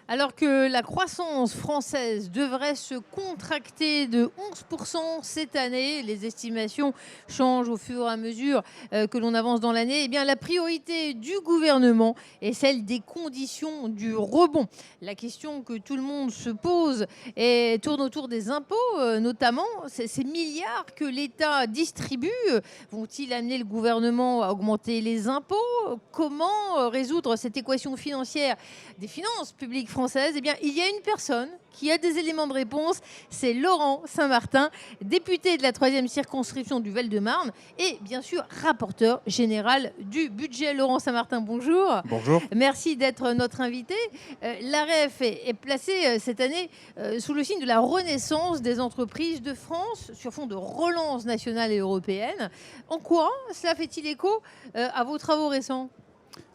Alors que la croissance française devrait se contracter de 11% cette année, les estimations changent au fur et à mesure que l'on avance dans l'année, eh bien la priorité du gouvernement est celle des conditions du rebond. La question que tout le monde se pose tourne autour des impôts, notamment ces milliards que l'État distribue. Vont-ils amener le gouvernement à augmenter les impôts? Comment résoudre cette équation financière des finances publiques françaises? Eh bien, il y a une personne qui a des éléments de réponse, c'est Laurent Saint-Martin, député de la 3e circonscription du Val-de-Marne et bien sûr rapporteur général du budget. Laurent Saint-Martin, bonjour. Bonjour. Merci d'être notre invité. L'AREF est placée cette année sous le signe de la renaissance des entreprises de France sur fond de relance nationale et européenne. En quoi cela fait-il écho à vos travaux récents ?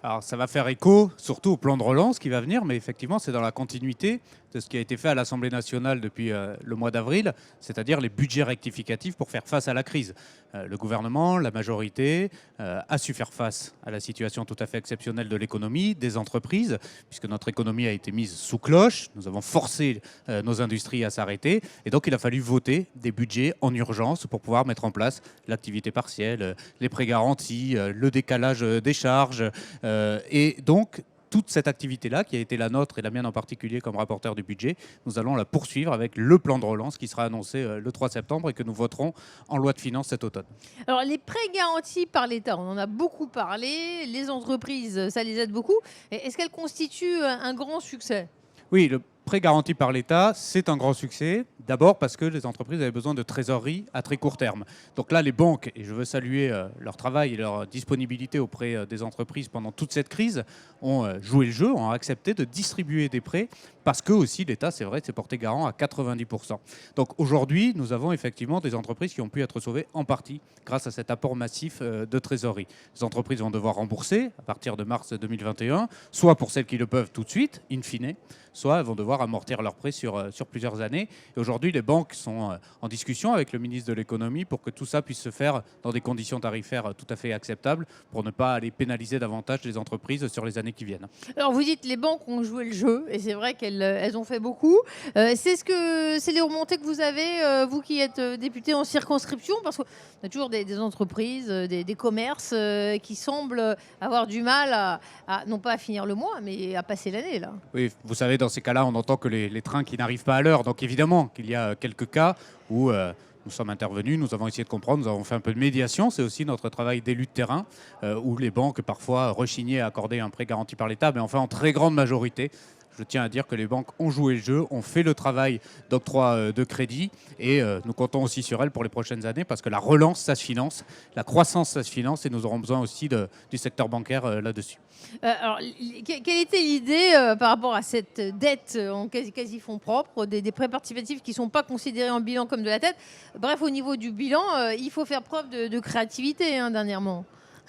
Alors ça va faire écho surtout au plan de relance qui va venir, mais effectivement c'est dans la continuité de ce qui a été fait à l'Assemblée nationale depuis le mois d'avril, c'est-à-dire les budgets rectificatifs pour faire face à la crise. Le gouvernement, la majorité, a su faire face à la situation tout à fait exceptionnelle de l'économie, des entreprises, puisque notre économie a été mise sous cloche, nous avons forcé nos industries à s'arrêter, et donc il a fallu voter des budgets en urgence pour pouvoir mettre en place l'activité partielle, les prêts garantis, le décalage des charges, et donc toute cette activité-là, qui a été la nôtre et la mienne en particulier comme rapporteur du budget, nous allons la poursuivre avec le plan de relance qui sera annoncé le 3 septembre et que nous voterons en loi de finances cet automne. Alors les prêts garantis par l'État, on en a beaucoup parlé, les entreprises, ça les aide beaucoup. Est-ce qu'elles constituent un grand succès ? Oui, le prêt garanti par l'État, c'est un grand succès. D'abord parce que les entreprises avaient besoin de trésorerie à très court terme. Donc là, les banques, et je veux saluer leur travail et leur disponibilité auprès des entreprises pendant toute cette crise, ont joué le jeu, ont accepté de distribuer des prêts parce que aussi l'État, c'est vrai, s'est porté garant à 90%. Donc aujourd'hui, nous avons effectivement des entreprises qui ont pu être sauvées en partie grâce à cet apport massif de trésorerie. Les entreprises vont devoir rembourser à partir de mars 2021, soit pour celles qui le peuvent tout de suite, in fine, soit elles vont devoir amortir leurs prêts sur plusieurs années. Et aujourd'hui, les banques sont en discussion avec le ministre de l'économie pour que tout ça puisse se faire dans des conditions tarifaires tout à fait acceptables pour ne pas aller pénaliser davantage les entreprises sur les années qui viennent. Alors vous dites les banques ont joué le jeu et c'est vrai qu'elles ont fait beaucoup. C'est les remontées que vous avez, vous qui êtes député en circonscription, parce qu'on a toujours des entreprises, des commerces qui semblent avoir du mal non pas à finir le mois, mais à passer l'année là. Oui, vous savez, dans ces cas-là, on entend que les trains qui n'arrivent pas à l'heure. Donc évidemment qu'il y a quelques cas où nous sommes intervenus, nous avons essayé de comprendre, nous avons fait un peu de médiation. C'est aussi notre travail d'élu de terrain, où les banques parfois rechignaient à accorder un prêt garanti par l'État, mais enfin en très grande majorité. Je tiens à dire que les banques ont joué le jeu, ont fait le travail d'octroi de crédit et nous comptons aussi sur elles pour les prochaines années parce que la relance, ça se finance, la croissance, ça se finance et nous aurons besoin aussi du secteur bancaire là-dessus. Alors, quelle était l'idée par rapport à cette dette en quasi-fonds propres, des prêts participatifs qui ne sont pas considérés en bilan comme de la dette? Bref, au niveau du bilan, il faut faire preuve de créativité dernièrement.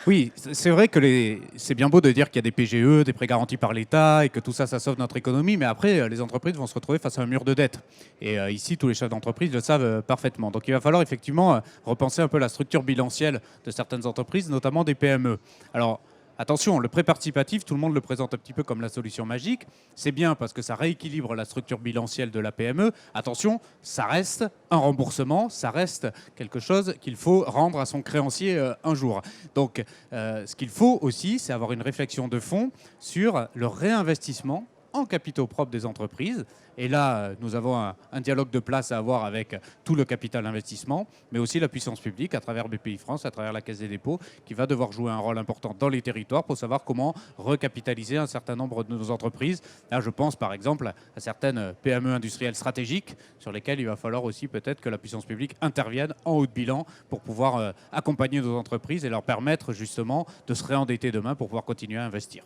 Oui, c'est vrai que c'est bien beau de dire qu'il y a des PGE, des prêts garantis par l'État et que tout ça, ça sauve notre économie, mais après, les entreprises vont se retrouver face à un mur de dette. Et ici, tous les chefs d'entreprise le savent parfaitement. Donc il va falloir effectivement repenser un peu la structure bilancielle de certaines entreprises, notamment des PME. Alors, attention, le prêt participatif, tout le monde le présente un petit peu comme la solution magique. C'est bien parce que ça rééquilibre la structure bilancielle de la PME. Attention, ça reste un remboursement, ça reste quelque chose qu'il faut rendre à son créancier un jour. Donc, ce qu'il faut aussi, c'est avoir une réflexion de fond sur le réinvestissement en capitaux propres des entreprises. Et là, nous avons un dialogue de place à avoir avec tout le capital investissement, mais aussi la puissance publique à travers BPI-France, à travers la Caisse des dépôts, qui va devoir jouer un rôle important dans les territoires pour savoir comment recapitaliser un certain nombre de nos entreprises. Là, je pense par exemple à certaines PME industrielles stratégiques sur lesquelles il va falloir aussi peut-être que la puissance publique intervienne en haut de bilan pour pouvoir accompagner nos entreprises et leur permettre justement de se réendetter demain pour pouvoir continuer à investir.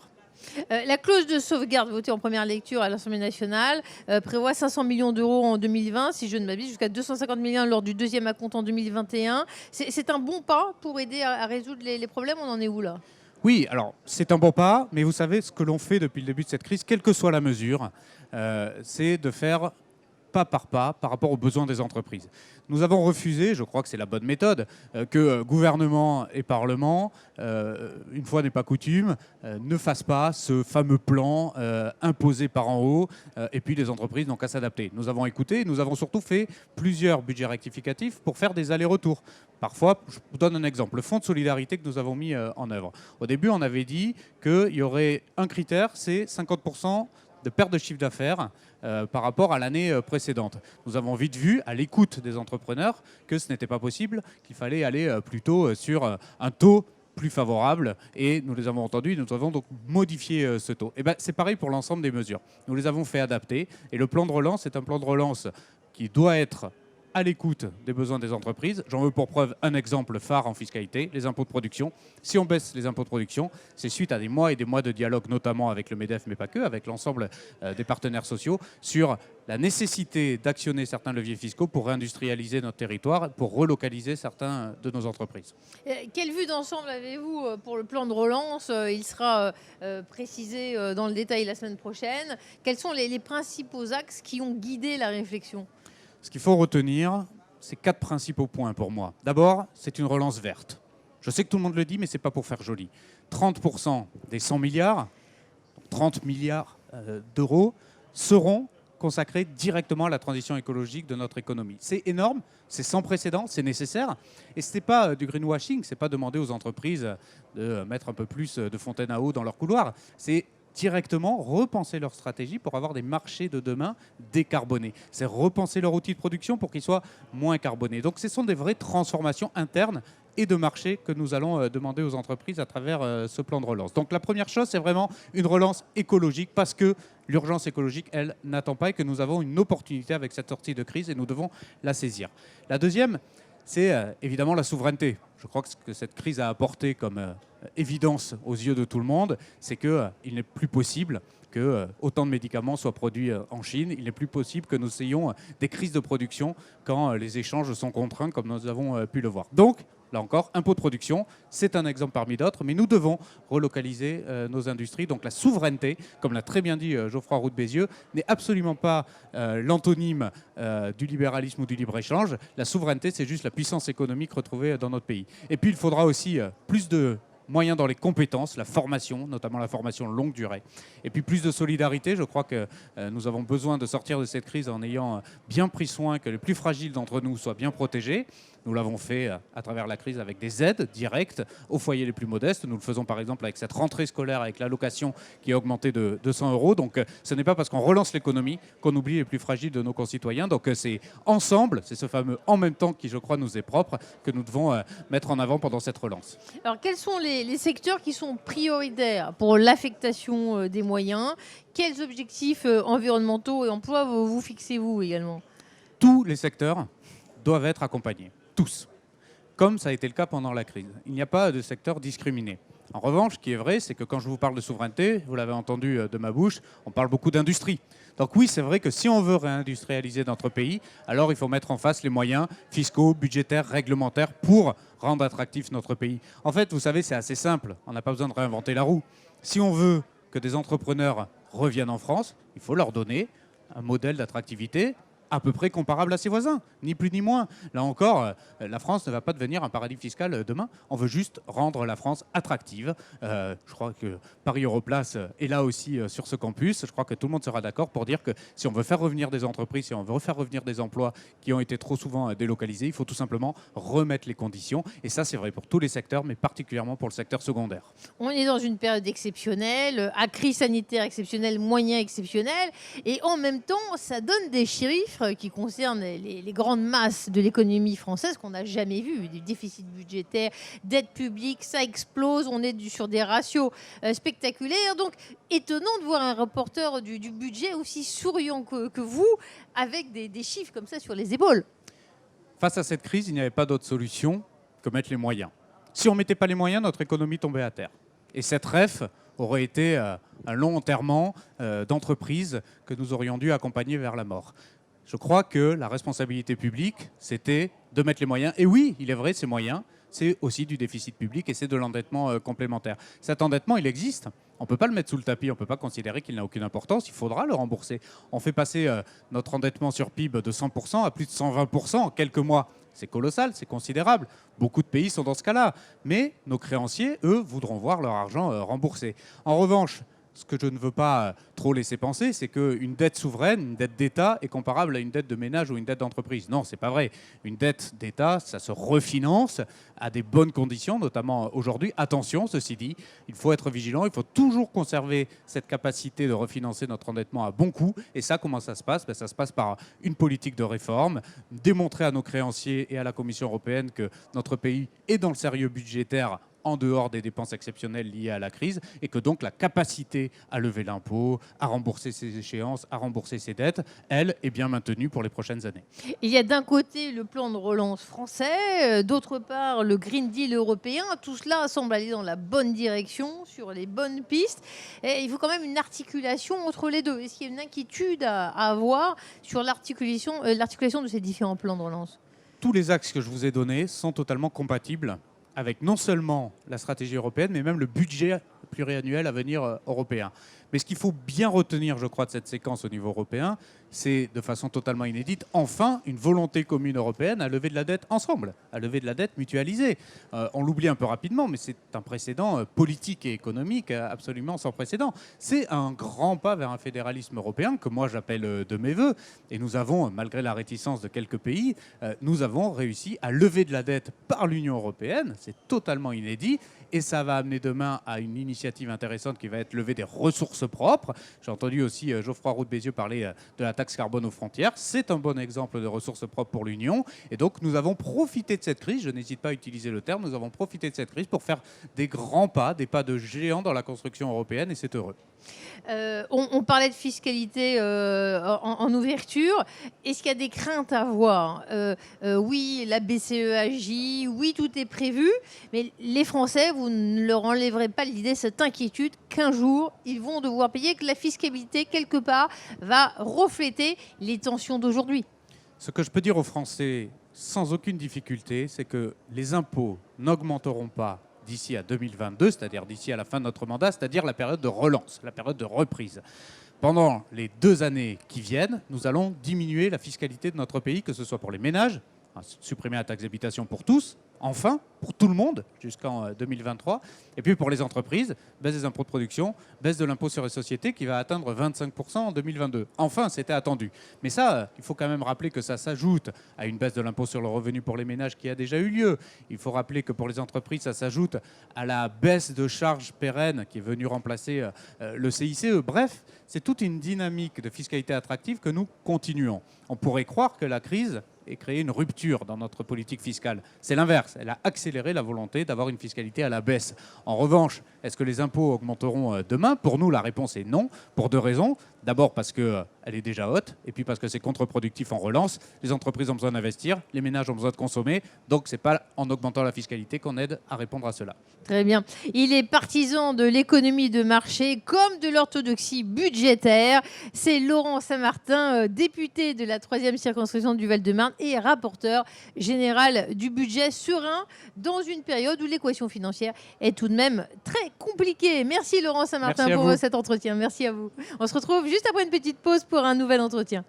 La clause de sauvegarde votée en première lecture à l'Assemblée nationale prévoit 500 millions d'euros en 2020, si je ne m'abuse, jusqu'à 250 millions lors du deuxième acompte en 2021. C'est un bon pas pour aider à résoudre les problèmes. On en est où là ? Oui, alors c'est un bon pas, mais vous savez ce que l'on fait depuis le début de cette crise, quelle que soit la mesure, c'est de faire pas par pas par rapport aux besoins des entreprises. Nous avons refusé, je crois que c'est la bonne méthode, que gouvernement et Parlement, une fois n'est pas coutume, ne fassent pas ce fameux plan imposé par en haut, et puis les entreprises n'ont qu'à s'adapter. Nous avons écouté, nous avons surtout fait plusieurs budgets rectificatifs pour faire des allers-retours. Parfois, je vous donne un exemple, le fonds de solidarité que nous avons mis en œuvre. Au début, on avait dit qu'il y aurait un critère, c'est 50% de perte de chiffre d'affaires par rapport à l'année précédente. Nous avons vite vu, à l'écoute des entrepreneurs, que ce n'était pas possible, qu'il fallait aller plutôt sur un taux plus favorable, et nous les avons entendus, nous avons donc modifié ce taux. Et ben, c'est pareil pour l'ensemble des mesures. Nous les avons fait adapter, et le plan de relance est un plan de relance qui doit être à l'écoute des besoins des entreprises. J'en veux pour preuve un exemple phare en fiscalité, les impôts de production. Si on baisse les impôts de production, c'est suite à des mois et des mois de dialogue, notamment avec le MEDEF, mais pas que, avec l'ensemble des partenaires sociaux, sur la nécessité d'actionner certains leviers fiscaux pour réindustrialiser notre territoire, pour relocaliser certains de nos entreprises. Quelle vue d'ensemble avez-vous pour le plan de relance? Il sera précisé dans le détail la semaine prochaine. Quels sont les principaux axes qui ont guidé la réflexion? Ce qu'il faut retenir, c'est 4 principaux points pour moi. D'abord, c'est une relance verte. Je sais que tout le monde le dit, mais ce n'est pas pour faire joli. 30% des 100 milliards, 30 milliards d'euros, seront consacrés directement à la transition écologique de notre économie. C'est énorme, c'est sans précédent, c'est nécessaire. Et ce n'est pas du greenwashing, ce n'est pas demander aux entreprises de mettre un peu plus de fontaine à eau dans leur couloir. C'est directement repenser leur stratégie pour avoir des marchés de demain décarbonés. C'est repenser leur outil de production pour qu'ils soient moins carbonés. Donc ce sont des vraies transformations internes et de marché que nous allons demander aux entreprises à travers ce plan de relance. Donc la première chose, c'est vraiment une relance écologique parce que l'urgence écologique, elle, n'attend pas et que nous avons une opportunité avec cette sortie de crise et nous devons la saisir. La deuxième, c'est évidemment la souveraineté. Je crois que ce que cette crise a apporté comme évidence aux yeux de tout le monde, c'est qu'il n'est plus possible que autant de médicaments soient produits en Chine. Il n'est plus possible que nous ayons des crises de production quand les échanges sont contraints, comme nous avons pu le voir. Donc, là encore, impôt de production, c'est un exemple parmi d'autres, mais nous devons relocaliser nos industries. Donc la souveraineté, comme l'a très bien dit Geoffroy Roux de Bézieux, n'est absolument pas l'antonyme du libéralisme ou du libre-échange. La souveraineté, c'est juste la puissance économique retrouvée dans notre pays. Et puis, il faudra aussi plus de moyens dans les compétences, la formation, notamment la formation longue durée. Et puis plus de solidarité, je crois que nous avons besoin de sortir de cette crise en ayant bien pris soin que les plus fragiles d'entre nous soient bien protégés. Nous l'avons fait à travers la crise avec des aides directes aux foyers les plus modestes. Nous le faisons par exemple avec cette rentrée scolaire avec l'allocation qui a augmenté de 200 €. Donc ce n'est pas parce qu'on relance l'économie qu'on oublie les plus fragiles de nos concitoyens. Donc c'est ensemble, c'est ce fameux en même temps qui je crois nous est propre que nous devons mettre en avant pendant cette relance. Alors quels sont les secteurs qui sont prioritaires pour l'affectation des moyens? Quels objectifs environnementaux et emploi vous fixez-vous également? Tous les secteurs doivent être accompagnés. Tous, comme ça a été le cas pendant la crise. Il n'y a pas de secteur discriminé. En revanche, ce qui est vrai, c'est que quand je vous parle de souveraineté, vous l'avez entendu de ma bouche, on parle beaucoup d'industrie. Donc oui, c'est vrai que si on veut réindustrialiser notre pays, alors il faut mettre en face les moyens fiscaux, budgétaires, réglementaires pour rendre attractif notre pays. En fait, vous savez, c'est assez simple. On n'a pas besoin de réinventer la roue. Si on veut que des entrepreneurs reviennent en France, il faut leur donner un modèle d'attractivité à peu près comparable à ses voisins, ni plus ni moins. Là encore, la France ne va pas devenir un paradis fiscal demain. On veut juste rendre la France attractive. Je crois que Paris Europlace est là aussi sur ce campus. Je crois que tout le monde sera d'accord pour dire que si on veut faire revenir des entreprises, si on veut faire revenir des emplois qui ont été trop souvent délocalisés, il faut tout simplement remettre les conditions. Et ça, c'est vrai pour tous les secteurs, mais particulièrement pour le secteur secondaire. On est dans une période exceptionnelle, à crise sanitaire exceptionnelle, moyens exceptionnels, et en même temps, ça donne des chiffres qui concernent les grandes masses de l'économie française qu'on n'a jamais vu. Des déficits budgétaires, dette publique, ça explose, on est sur des ratios spectaculaires. Donc, étonnant de voir un reporter du budget aussi souriant que vous, avec des chiffres comme ça sur les épaules. Face à cette crise, il n'y avait pas d'autre solution que mettre les moyens. Si on ne mettait pas les moyens, notre économie tombait à terre. Et cette REF aurait été un long enterrement d'entreprises que nous aurions dû accompagner vers la mort. Je crois que la responsabilité publique, c'était de mettre les moyens. Et oui, il est vrai, ces moyens, c'est aussi du déficit public et c'est de l'endettement complémentaire. Cet endettement, il existe. On ne peut pas le mettre sous le tapis, on ne peut pas considérer qu'il n'a aucune importance, il faudra le rembourser. On fait passer notre endettement sur PIB de 100% à plus de 120% en quelques mois. C'est colossal, c'est considérable. Beaucoup de pays sont dans ce cas-là. Mais nos créanciers, eux, voudront voir leur argent remboursé. En revanche, ce que je ne veux pas trop laisser penser, c'est qu'une dette souveraine, une dette d'État, est comparable à une dette de ménage ou une dette d'entreprise. Non, c'est pas vrai. Une dette d'État, ça se refinance à des bonnes conditions, notamment aujourd'hui. Attention, ceci dit, il faut être vigilant, il faut toujours conserver cette capacité de refinancer notre endettement à bon coût. Et ça, comment ça se passe? Ça se passe par une politique de réforme, démontrer à nos créanciers et à la Commission européenne que notre pays est dans le sérieux budgétaire en dehors des dépenses exceptionnelles liées à la crise, et que donc la capacité à lever l'impôt, à rembourser ses échéances, à rembourser ses dettes, elle est bien maintenue pour les prochaines années. Il y a d'un côté le plan de relance français, d'autre part le Green Deal européen. Tout cela semble aller dans la bonne direction, sur les bonnes pistes. Et il faut quand même une articulation entre les deux. Est-ce qu'il y a une inquiétude à avoir sur l'articulation de ces différents plans de relance? Tous les axes que je vous ai donnés sont totalement compatibles avec non seulement la stratégie européenne, mais même le budget pluriannuel à venir européen. Mais ce qu'il faut bien retenir, je crois, de cette séquence au niveau européen, c'est de façon totalement inédite, enfin, une volonté commune européenne à lever de la dette ensemble, à lever de la dette mutualisée. On l'oublie un peu rapidement, mais c'est un précédent politique et économique absolument sans précédent. C'est un grand pas vers un fédéralisme européen que moi j'appelle de mes voeux. Et nous avons, malgré la réticence de quelques pays, nous avons réussi à lever de la dette par l'Union européenne. C'est totalement inédit. Et ça va amener demain à une initiative intéressante qui va être lever des ressources propres. J'ai entendu aussi Geoffroy Roux de Bézieux parler de la taxe carbone aux frontières. C'est un bon exemple de ressources propres pour l'Union. Et donc nous avons profité de cette crise, je n'hésite pas à utiliser le terme, nous avons profité de cette crise pour faire des grands pas, des pas de géant dans la construction européenne, et c'est heureux. On parlait de fiscalité en ouverture. Est-ce qu'il y a des craintes à avoir? Oui, la BCE agit, oui, tout est prévu, mais les Français, vous ne leur enlèverez pas l'idée, cette inquiétude qu'un jour, ils vont devoir payer, que la fiscalité, quelque part, va refléter les tensions d'aujourd'hui. Ce que je peux dire aux Français sans aucune difficulté, c'est que les impôts n'augmenteront pas d'ici à 2022, c'est-à-dire d'ici à la fin de notre mandat, c'est-à-dire la période de relance, la période de reprise. Pendant les 2 années qui viennent, nous allons diminuer la fiscalité de notre pays, que ce soit pour les ménages, supprimer la taxe d'habitation pour tous, enfin, pour tout le monde, jusqu'en 2023. Et puis pour les entreprises, baisse des impôts de production, baisse de l'impôt sur les sociétés qui va atteindre 25% en 2022. Enfin, c'était attendu. Mais ça, il faut quand même rappeler que ça s'ajoute à une baisse de l'impôt sur le revenu pour les ménages qui a déjà eu lieu. Il faut rappeler que pour les entreprises, ça s'ajoute à la baisse de charges pérennes qui est venue remplacer le CICE. Bref, c'est toute une dynamique de fiscalité attractive que nous continuons. On pourrait croire que la crise et créer une rupture dans notre politique fiscale. C'est l'inverse. Elle a accéléré la volonté d'avoir une fiscalité à la baisse. En revanche, est-ce que les impôts augmenteront demain? Pour nous, la réponse est non, pour 2 raisons. D'abord parce qu'elle est déjà haute, et puis parce que c'est contre-productif en relance. Les entreprises ont besoin d'investir, les ménages ont besoin de consommer, donc ce n'est pas en augmentant la fiscalité qu'on aide à répondre à cela. Très bien. Il est partisan de l'économie de marché comme de l'orthodoxie budgétaire. C'est Laurent Saint-Martin, député de la 3e circonscription du Val-de-Marne et rapporteur général du budget serein dans une période où l'équation financière est tout de même très compliquée. Merci Laurent Saint-Martin pour cet entretien. Merci à vous. On se retrouve juste après une petite pause pour un nouvel entretien.